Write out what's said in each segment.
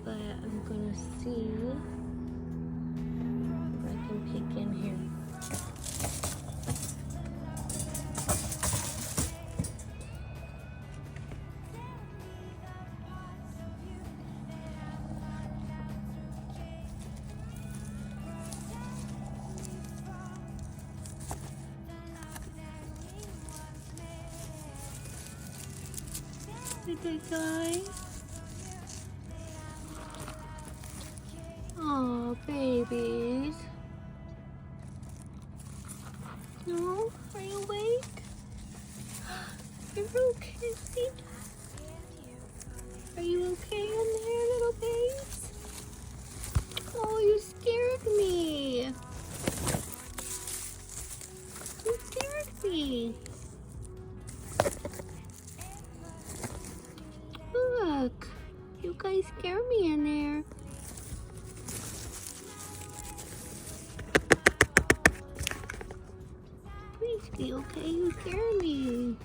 but I'm gonna see if I can peek in here. Did they die? Oh, babies. No? Are you awake? You're okay. Are you okay in there, little babes? Oh, you scared me. You scared me. Look, you guys scare me in there. Please be okay, you scare me.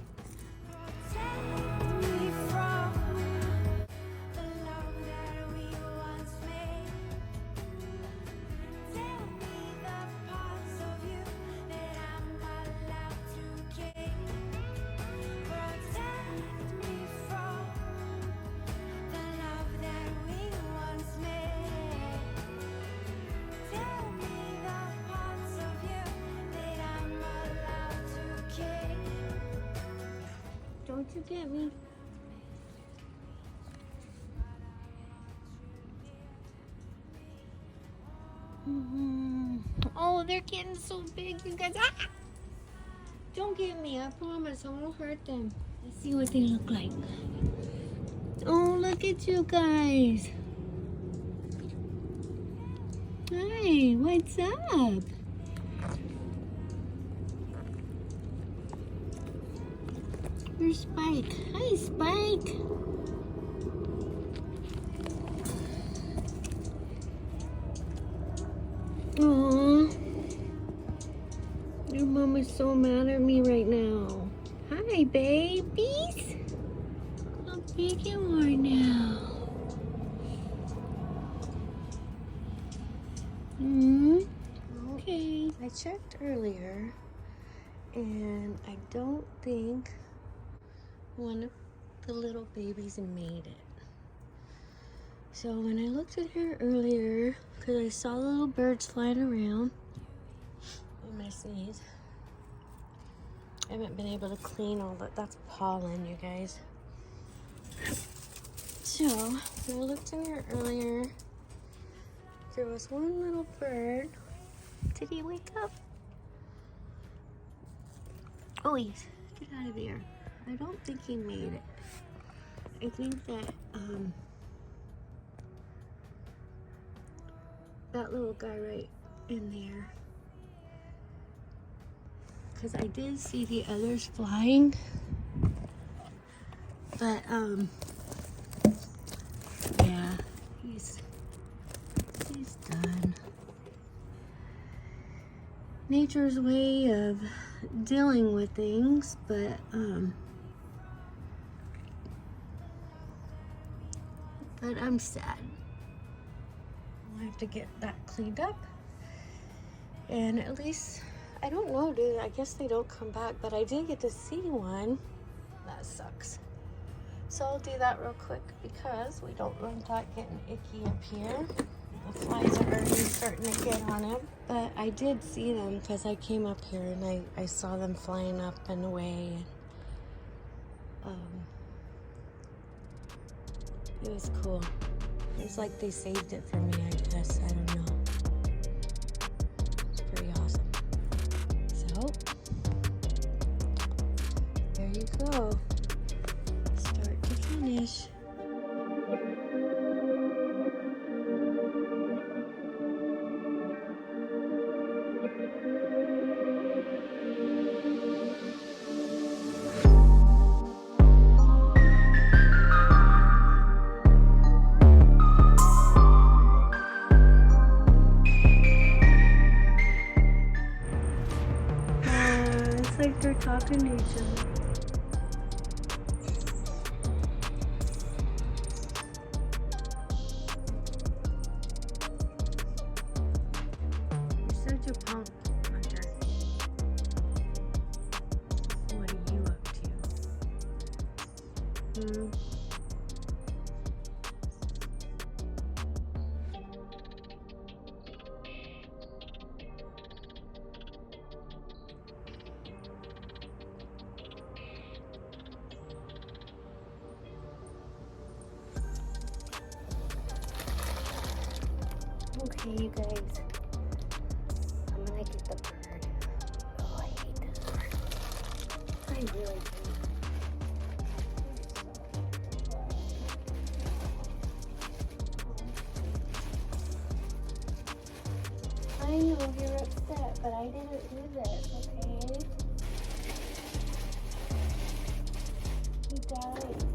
Don't you get me? Oh, they're getting so big, you guys. Ah! Don't get me, I promise I won't hurt them. Let's see what they look like. Oh, look at you guys. Hi, what's up? Where's Spike? Hi, Spike. Aww. Your mom is so mad at me right now. Hi, babies. How big you are now. Okay. I checked earlier, and I don't think one of the little babies made it. So when I looked at her earlier, because I saw the little birds flying around, and my sneeze, I haven't been able to clean all that. That's pollen, you guys. So when I looked in here earlier, there was one little bird. Did he wake up? Oh, yes. Get out of here. I don't think he made it. I think that that little guy right in there, because I did see the others flying, but yeah, he's done. Nature's way of dealing with things, but I'm sad. I'll have to get that cleaned up, and at least, I don't know, dude, I guess they don't come back, but I did get to see one. That sucks. So I'll do that real quick because we don't want that getting icky up here. The flies are already starting to get on him, but I did see them because I came up here and I saw them flying up and away. And, it was cool. It's like they saved it for me, I guess. I don't know. It's pretty awesome. So, there you go. Start to finish. Talking to each other. What's your punk, Hunter? What are you up to? Okay, you guys. I'm gonna get the bird. Oh, I hate this bird. I really do. I know you're upset, but I didn't do this, okay? He died.